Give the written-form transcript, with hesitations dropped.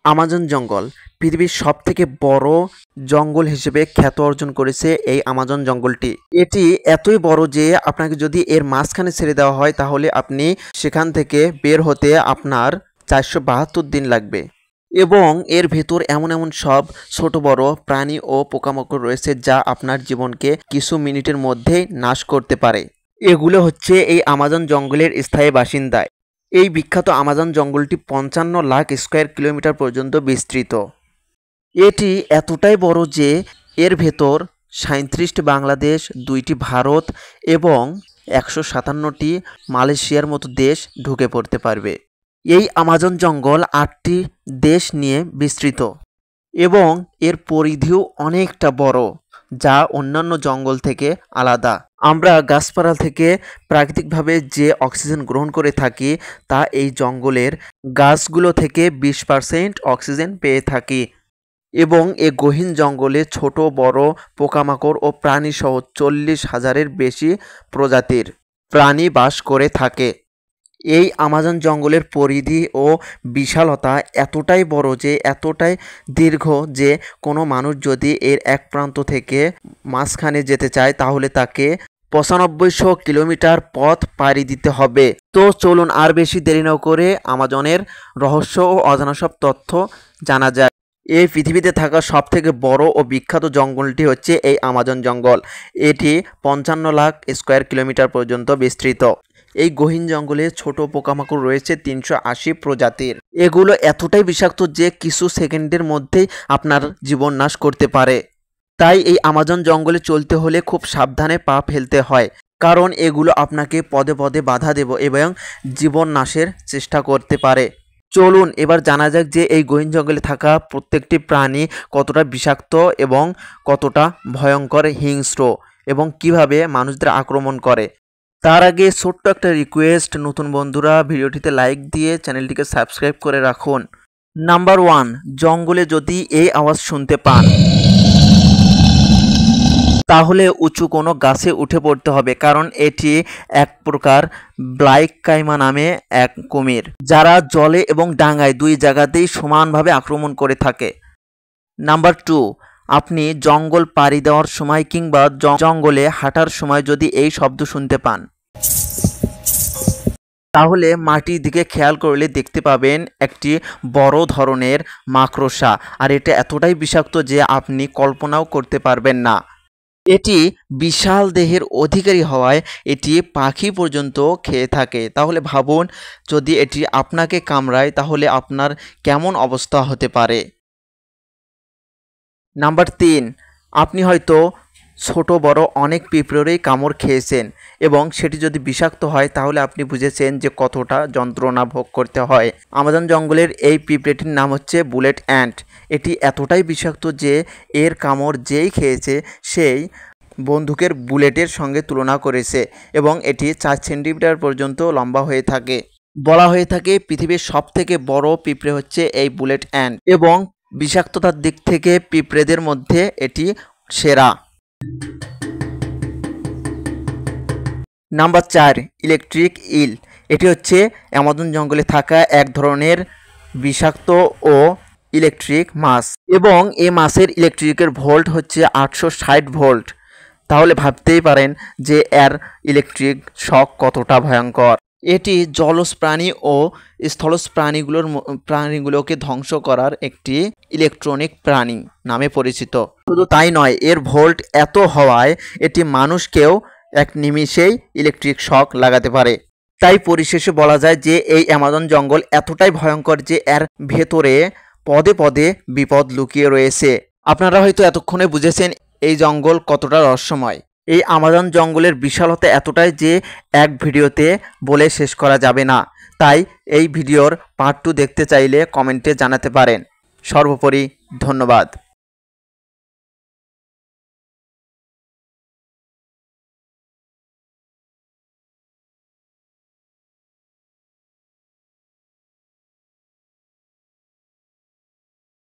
Amazon জঙ্গল পৃথিবীর সবথেকে বড় জঙ্গল হিসেবে খ্যাত অর্জন করেছে এই আমাজন জঙ্গলটি। এটি এতই বড় যে আপনাকে যদি এর মাঝখানে ছেড়ে দেওয়া হয় তাহলে আপনি সেখান থেকে বের হতে আপনার 472 দিন লাগবে। এবং এর ভেতর এমন এমন সব ছোট বড় প্রাণী ও পোকামাকড় রয়েছে যা আপনার জীবনকে কিছু মিনিটের মধ্যেই নাশ করতে পারে। এগুলো হচ্ছে এই আমাজন জঙ্গলের স্থায়ী বাসিন্দা। এই বিখ্যাত আমাজন জঙ্গলটি 55 লাখ স্কয়ার কিলোমিটার পর্যন্ত বিস্তৃত। এটি এতটাই বড় যে এর ভেতর 37টি বাংলাদেশ, 2টি ভারত এবং 157টি মালয়েশিয়ার মতো দেশ ঢুকে পড়তে পারবে। এই আমাজন জঙ্গল 8টি দেশ নিয়ে বিস্তৃত এবং এর পরিধিও অনেকটা বড়, যা অন্যান্য জঙ্গল থেকে আলাদা। আমরা গাছপালা থেকে প্রাকৃতিকভাবে যে অক্সিজেন গ্রহণ করে থাকি তা এই জঙ্গলের গাছগুলো থেকে 20% অক্সিজেন পেয়ে থাকি। এবং এই গহীন জঙ্গলে ছোট বড় পোকামাকড় ও প্রাণীসহ 40,000-এর বেশি প্রজাতির প্রাণী বাস করে থাকে। এই আমাজন জঙ্গলের পরিধি ও বিশালতা এতটাই বড় যে এতটাই দীর্ঘ যে কোনো মানুষ যদি এর এক প্রান্ত থেকে মাঝখানে যেতে চায় তাহলে তাকে 9500 কিলোমিটার পথ পাড়ি দিতে হবে। তো চলুন আর বেশি দেরি না করে আমাজনের রহস্য ও অজানা সব তথ্য জানা যায়। এই পৃথিবীতে থাকা সবথেকে বড় ও বিখ্যাত জঙ্গলটি হচ্ছে এই আমাজন জঙ্গল। এটি 55 লাখ স্কয়ার কিলোমিটার পর্যন্ত বিস্তৃত। এই গহীন জঙ্গলে ছোট পোকামাকড় রয়েছে 380 প্রজাতির। এগুলো এতটাই বিষাক্ত যে কিছু সেকেন্ডের মধ্যেই আপনার জীবন নাশ করতে পারে। তাই এই আমাজন জঙ্গলে চলতে হলে খুব সাবধানে পা ফেলতে হয়, কারণ এগুলো আপনাকে পদে পদে বাধা দেব এবং জীবন নাশের চেষ্টা করতে পারে। চলুন এবার জানা যাক যে এই গহীন জঙ্গলে থাকা প্রত্যেকটি প্রাণী কতটা বিষাক্ত এবং কতটা ভয়ঙ্কর, হিংস্র এবং কিভাবে মানুষদের আক্রমণ করে। তার আগে ছোট্ট একটা রিকোয়েস্ট, নতুন বন্ধুরা ভিডিওটিতে লাইক দিয়ে চ্যানেলটিকে সাবস্ক্রাইব করে রাখুন। নাম্বার 1, জঙ্গলে যদি এই আওয়াজ শুনতে পান তাহলে উঁচু কোনো গাছে উঠে পড়তে হবে, কারণ এটি এক প্রকার ব্ল্যাক কাইমা নামে এক কুমির, যারা জলে এবং ডাঙায় দুই জায়গাতেই সমানভাবে আক্রমণ করে থাকে। নাম্বার 2, আপনি জঙ্গল পাড়ি দেওয়ার সময় কিংবা জঙ্গলে হাঁটার সময় যদি এই শব্দ শুনতে পান তাহলে মাটির দিকে খেয়াল করলে দেখতে পাবেন একটি বড় ধরনের মাকড়সা, আর এটা এতটাই বিষাক্ত যে আপনি কল্পনাও করতে পারবেন না। এটি বিশাল দেহের অধিকারী হওয়ায় এটি পাখি পর্যন্ত খেয়ে থাকে। তাহলে ভাবুন যদি এটি আপনাকে কামড়ায় তাহলে আপনার কেমন অবস্থা হতে পারে। নাম্বার 3, আপনি হয়তো ছোট বড় অনেক পিঁপড়েরই কামড় খেয়েছেন এবং সেটি যদি বিষাক্ত হয় তাহলে আপনি বুঝেছেন যে কতটা যন্ত্রণা ভোগ করতে হয়। আমাজন জঙ্গলের এই পিঁপড়েটির নাম হচ্ছে বুলেট অ্যান্ট। এটি এতটাই বিষাক্ত যে এর কামড় যেই খেয়েছে সেই বন্দুকের বুলেটের সঙ্গে তুলনা করেছে এবং এটি 4 সেন্টিমিটার পর্যন্ত লম্বা হয়ে থাকে। বলা হয়ে থাকে পৃথিবীর সবথেকে বড় পিঁপড়ে হচ্ছে এই বুলেট অ্যান্ট এবং বিষাক্ততার দিক থেকে পিঁপড়েদের মধ্যে এটি সেরা। নাম্বার 4, ইলেকট্রিক ইল। এটি হচ্ছে আমাজন জঙ্গলে থাকা এক ধরনের বিষাক্ত ও ইলেকট্রিক মাছ এবং এই মাছের ইলেকট্রিকের ভোল্ট হচ্ছে 860 ভোল্ট। তাহলে ভাবতেই পারেন যে এর ইলেকট্রিক শক কতটা ভয়ঙ্কর। এটি জলজ প্রাণী ও স্থলজ প্রাণীগুলোকে ধ্বংস করার একটি ইলেকট্রনিক প্রাণী নামে পরিচিত। শুধু তাই নয়, এর ভোল্ট এত হওয়ায় এটি মানুষকেও এক নিমিষেই ইলেকট্রিক শক লাগাতে পারে। তাই পরিশেষে বলা যায় যে এই আমাজন জঙ্গল এতটাই ভয়ঙ্কর যে এর ভেতরে পদে পদে বিপদ লুকিয়ে রয়েছে। আপনারা হয়তো এতক্ষণে বুঝেছেন এই জঙ্গল কতটা রহস্যময়। এই আমাজন জঙ্গলের বিশালতা এতটাই যে এক ভিডিওতে বলে শেষ করা যাবে না। তাই এই ভিডিওর পার্ট 2 দেখতে চাইলে কমেন্টে জানাতে পারেন। সর্বোপরি ধন্যবাদ।